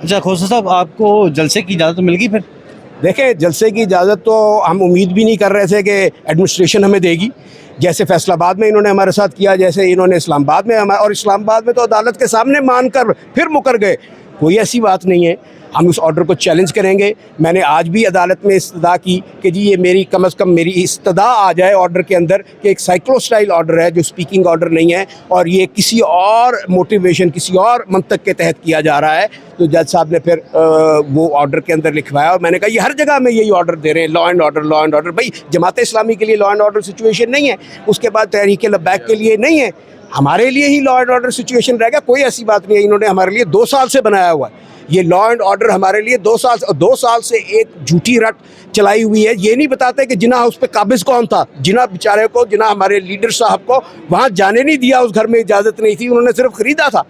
अच्छा खोसा साहब, आपको जलसे की इजाज़त मिल गई फिर? देखें, जलसे की इजाज़त तो हम उम्मीद भी नहीं कर रहे थे कि एडमिनिस्ट्रेशन हमें देगी। जैसे फैसलाबाद में इन्होंने हमारे साथ किया, जैसे इन्होंने इस्लामाबाद में और इस्लामाबाद में तो अदालत के सामने मानकर फिर मुकर गए। कोई ऐसी बात नहीं है, हम उस ऑर्डर को चैलेंज करेंगे। मैंने आज भी अदालत में इस्तदा की कि जी ये मेरी कम अज़ कम मेरी इस्तदा आ जाए ऑर्डर के अंदर कि एक साइक्लो स्टाइल ऑर्डर है जो स्पीकिंग ऑर्डर नहीं है और ये किसी और मोटिवेशन किसी और मंतक के तहत किया जा रहा है। तो जज साहब ने फिर वो ऑर्डर के अंदर लिखवाया और मैंने कहा ये हर जगह में यही ऑर्डर दे रहे हैं, law and order law and order. भाई जमात इस्लामी के लिए लॉ एंड ऑर्डर सिचुएशन नहीं है, उसके बाद तहरीक लब्बैक के लिए नहीं है, हमारे लिए ही लॉ एंड ऑर्डर सिचुएशन रहेगा। कोई ऐसी बात नहीं है, इन्होंने हमारे लिए 2 साल से बनाया हुआ है ये लॉ एंड ऑर्डर हमारे लिए 2 साल से एक झूठी रट चलाई हुई है। ये नहीं बताते कि जिना उस पर काबिज कौन था, जिना बेचारे को, जिना हमारे लीडर साहब को वहाँ जाने नहीं दिया, उस घर में इजाज़त नहीं थी, उन्होंने सिर्फ ख़रीदा था,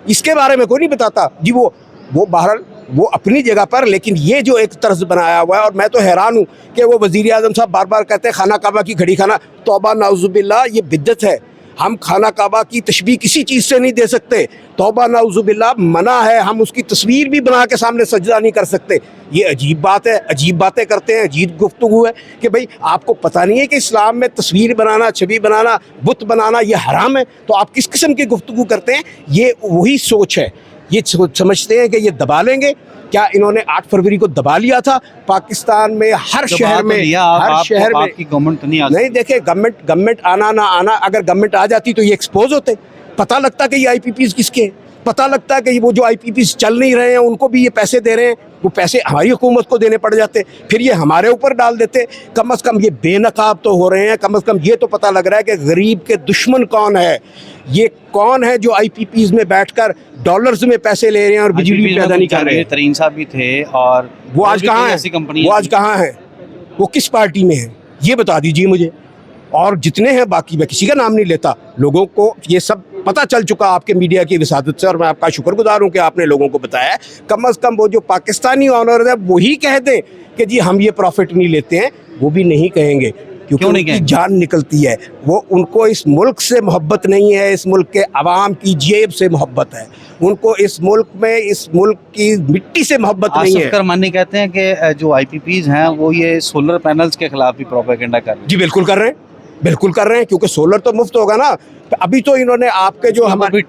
इसके बारे में कोई नहीं बताता जी। वो बहरहाल वो अपनी जगह पर, लेकिन ये जो एक तर्ज बनाया हुआ है, और मैं तो हैरान हूँ कि वो वज़ीर आज़म साहब बार बार कहते हैं खाना काबा की घड़ी खाना। तौबा नाउज़ुबिल्लाह, ये बिद्दत है। हम खाना काबा की तशबीह किसी चीज़ से नहीं दे सकते। तौबा नाउज़ुबिल्लाह, मना है। हम उसकी तस्वीर भी बना के सामने सजदा नहीं कर सकते। ये अजीब बात है, अजीब बातें करते हैं, अजीब गुफ्तगू है कि भाई आपको पता नहीं है कि इस्लाम में तस्वीर बनाना, छवि बनाना, बुत बनाना ये हराम है, तो आप किस किस्म की गुफ्तगू करते हैं? ये वही सोच है। ये समझते हैं कि ये दबा लेंगे। क्या इन्होंने 8 फरवरी को दबा लिया था? पाकिस्तान में हर शहर में, हर शहर में आपकी गवर्नमेंट नहीं, देखे गवर्नमेंट आना ना आना, अगर गवर्नमेंट आ जाती तो ये एक्सपोज होते, पता लगता कि ये आईपीपीज किसके हैं, पता लगता कि वो जो आईपीपीज चल नहीं रहे हैं उनको भी ये पैसे दे रहे हैं, वो पैसे हमारी हुकूमत को देने पड़ जाते, फिर ये हमारे ऊपर डाल देते। कम अज़ कम ये बेनकाब तो हो रहे हैं, कम अज़ कम ये तो पता लग रहा है कि गरीब के दुश्मन कौन है। ये कौन है जो आईपीपीज में बैठकर डॉलर्स में पैसे ले रहे हैं और बिजली पैदा नहीं कर रहे हैं? तरीन साहब भी थे, और वो आज कहाँ है? वो आज कहाँ है? वो किस पार्टी में है ये बता दीजिए मुझे। और जितने हैं बाकी, मैं किसी का नाम नहीं लेता, लोगों को ये सब पता चल चुका आपके मीडिया की विसादत से, और मैं आपका शुक्रगुजार हूँ कि आपने लोगों को बताया। कम अज़ कम वो जो पाकिस्तानी ऑनर है वही कह दें कि जी हम ये प्रॉफिट नहीं लेते हैं, वो भी नहीं कहेंगे क्योंकि उनकी जान निकलती है। वो उनको इस मुल्क से मोहब्बत नहीं है, इस मुल्क के अवाम की जेब से मोहब्बत है, उनको इस मुल्क में, इस मुल्क की मिट्टी से मोहब्बत नहीं है। आसिफ करमानी कहते हैं कि जो आईपीपीज हैं वो ये सोलर पैनल्स के खिलाफ भी प्रोपेगेंडा कर रहे हैं। जी बिल्कुल कर रहे हैं, बिल्कुल कर रहे हैं, क्योंकि सोलर तो मुफ्त होगा ना। अभी तो इन्होंने आपके जो हमारे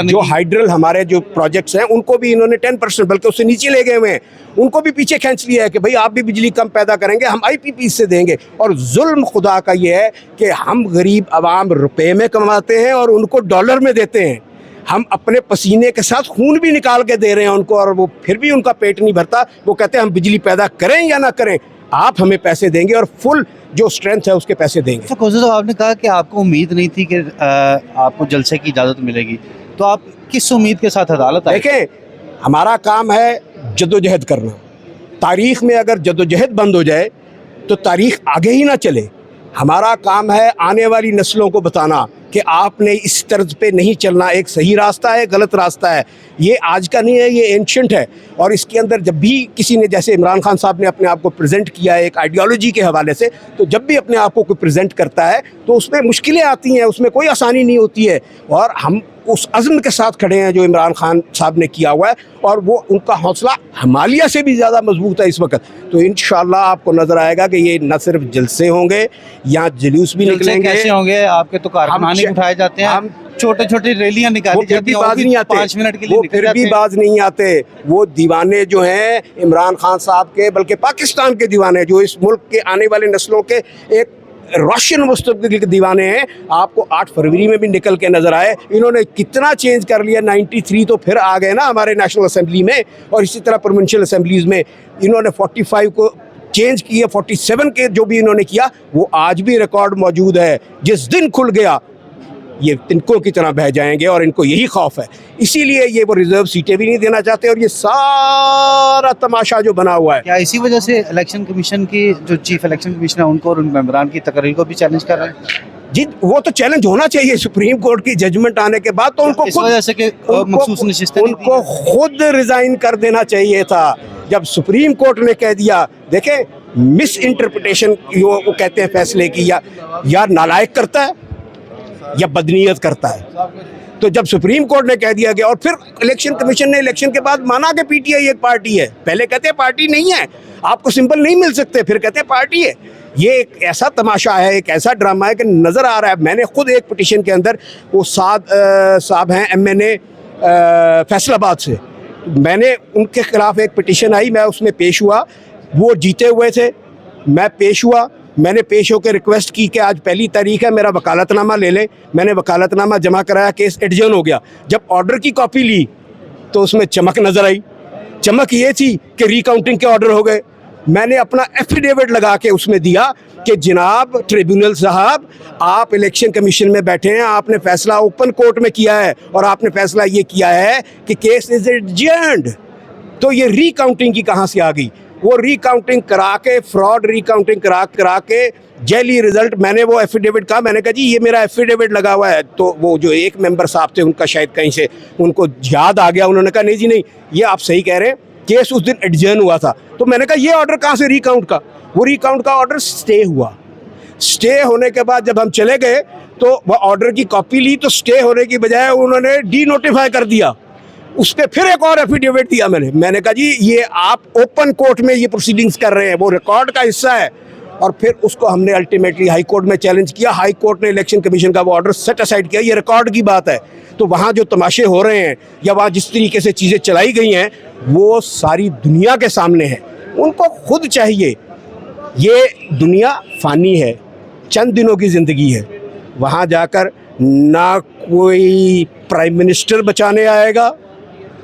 जो हाइड्रल हमारे जो प्रोजेक्ट्स हैं उनको भी इन्होंने 10% बल्कि उससे नीचे ले गए हुए हैं, उनको भी पीछे खींच लिया है कि भाई आप भी बिजली कम पैदा करेंगे, हम आईपीपी से देंगे। और जुल्म खुदा का ये है कि हम गरीब आवाम रुपए में कमाते हैं और उनको डॉलर में देते हैं। हम अपने पसीने के साथ खून भी निकाल के दे रहे हैं उनको, और वो फिर भी उनका पेट नहीं भरता। वो कहते हैं हम बिजली पैदा करें या ना करें, आप हमें पैसे देंगे और फुल जो स्ट्रेंथ है उसके पैसे देंगे। तो खोसा साहब, आपने कहा कि आपको उम्मीद नहीं थी कि आपको जलसे की इजाज़त मिलेगी, तो आप किस उम्मीद के साथ अदालत आए? देखें, हमारा काम है जद्दोजहद करना। तारीख़ में अगर जद्दोजहद बंद हो जाए तो तारीख़ आगे ही ना चले। हमारा काम है आने वाली नस्लों को बताना कि आपने इस तर्ज पे नहीं चलना, एक सही रास्ता है, गलत रास्ता है। ये आज का नहीं है, ये एंशिएंट है। और इसके अंदर जब भी किसी ने, जैसे इमरान खान साहब ने अपने आप को प्रेजेंट किया है एक आइडियोलॉजी के हवाले से, तो जब भी अपने आप को कोई प्रेजेंट करता है तो उसमें मुश्किलें आती हैं, उसमें कोई आसानी नहीं होती है। और हम उस अज़्म के साथ खड़े हैं जो इमरान खान साहब ने किया हुआ है, और वो उनका हौसला हिमालय से भी ज़्यादा मजबूत है इस वक्त। तो इंशाअल्लाह आपको नज़र आएगा कि ये न सिर्फ जलसे होंगे, यहाँ जुलूस भी निकलेंगे। कैसे होंगे? आपके तो कारखाने उठाए जाते हैं, हम छोटे छोटे रैलियां निकाली जाती हैं, बाज नहीं आते, 5 मिनट के लिए फिर भी बाज नहीं आते। वो दीवाने जो हैं इमरान खान साहब के, बल्कि पाकिस्तान के दीवाने, जो इस मुल्क के आने वाली नस्लों के एक रोशन मुस्तकबिल के दीवाने हैं, आपको 8 फरवरी में भी निकल के नजर आए। इन्होंने कितना चेंज कर लिया, 93 तो फिर आ गए ना हमारे नेशनल असेंबली में, और इसी तरह प्रोविंशियल असेंबलीज में इन्होंने 45 को चेंज किया, 47 के जो भी इन्होंने किया वो आज भी रिकॉर्ड मौजूद है। जिस दिन खुल गया ये तिनकों की तरह बह जाएंगे, और इनको यही खौफ है, इसीलिए ये वो रिजर्व सीटें भी नहीं देना चाहते। और ये सारा तमाशा जो बना हुआ है, क्या इसी वजह से इलेक्शन कमीशन की जो चीफ इलेक्शन कमिश्नर है उनको और उन मेंबरान की तकरीर को भी चैलेंज कर रहे हैं? जी वो तो चैलेंज होना चाहिए। सुप्रीम कोर्ट की जजमेंट आने के बाद तो उनको खुद रिजाइन कर देना चाहिए था। जब सुप्रीम कोर्ट ने कह दिया, देखें मिस इंटरप्रिटेशन वो कहते हैं फैसले की, या नालायक करता है या बदनीयत करता है। तो जब सुप्रीम कोर्ट ने कह दिया गया और फिर इलेक्शन कमीशन ने इलेक्शन के बाद माना कि पीटीआई एक पार्टी है, पहले कहते हैं पार्टी नहीं है, आपको सिंबल नहीं मिल सकते, फिर कहते हैं पार्टी है। ये एक ऐसा तमाशा है, एक ऐसा ड्रामा है कि नज़र आ रहा है। मैंने खुद एक पिटीशन के अंदर, वो साहब हैं MNA फैसलाबाद से, मैंने उनके खिलाफ एक पिटीशन आई, मैं उसमें पेश हुआ, वो जीते हुए थे, मैं पेश हुआ, मैंने पेश होकर रिक्वेस्ट की कि आज 1 तारीख है, मेरा वकालतनामा ले लें। मैंने वकालतनामा जमा कराया, केस एडजर्न हो गया। जब ऑर्डर की कॉपी ली तो उसमें चमक नज़र आई। चमक ये थी कि रिकाउंटिंग के ऑर्डर हो गए। मैंने अपना एफिडेविट लगा के उसमें दिया कि जनाब ट्रिब्यूनल साहब, आप इलेक्शन कमीशन में बैठे हैं, आपने फैसला ओपन कोर्ट में किया है और आपने फैसला ये किया है कि केस इज एडजर्न्ड। तो ये रिकाउंटिंग की कहाँ से आ गई? वो रिकाउंटिंग करा के, फ्रॉड रिकाउंटिंग करा के जेली रिजल्ट, मैंने वो एफिडेविट कहा, मैंने कहा जी ये मेरा एफिडेविट लगा हुआ है। तो वो जो एक मेंबर साहब थे, उनका शायद कहीं से उनको याद आ गया, उन्होंने कहा नहीं जी नहीं, ये आप सही कह रहे हैं, केस उस दिन एडजर्न हुआ था। तो मैंने कहा ये ऑर्डर कहाँ से रिकाउंट का? वो रिकाउंट का ऑर्डर स्टे हुआ। स्टे होने के बाद जब हम चले गए तो वह ऑर्डर की कॉपी ली, तो स्टे होने की बजाय उन्होंने डी नोटिफाई कर दिया। उस पर फिर एक और एफिडेविट दिया मैंने कहा जी ये आप ओपन कोर्ट में ये प्रोसीडिंग्स कर रहे हैं, वो रिकॉर्ड का हिस्सा है। और फिर उसको हमने अल्टीमेटली हाई कोर्ट में चैलेंज किया। हाई कोर्ट ने इलेक्शन कमीशन का वो ऑर्डर सेट असाइड किया, ये रिकॉर्ड की बात है। तो वहाँ जो तमाशे हो रहे हैं या वहाँ जिस तरीके से चीज़ें चलाई गई हैं, वो सारी दुनिया के सामने है। उनको खुद चाहिए, ये दुनिया फ़ानी है, चंद दिनों की ज़िंदगी है। वहाँ जाकर ना कोई प्राइम मिनिस्टर बचाने आएगा,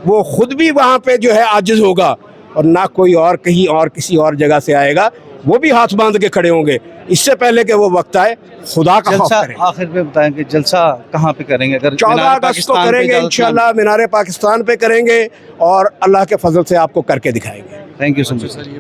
वो खुद भी वहाँ पे जो है आजिज़ होगा, और ना कोई और कहीं और किसी और जगह से आएगा, वो भी हाथ बांध के खड़े होंगे। इससे पहले कि वो वक्त आए, खुदा का खौफ करें। आखिर में बताएं कि जलसा कहाँ पे करेंगे? अगर 14 अगस्त को करेंगे इंशाल्लाह, मीनार पाकिस्तान पे करेंगे और अल्लाह के फजल से आपको करके दिखाएंगे। Thank you so much.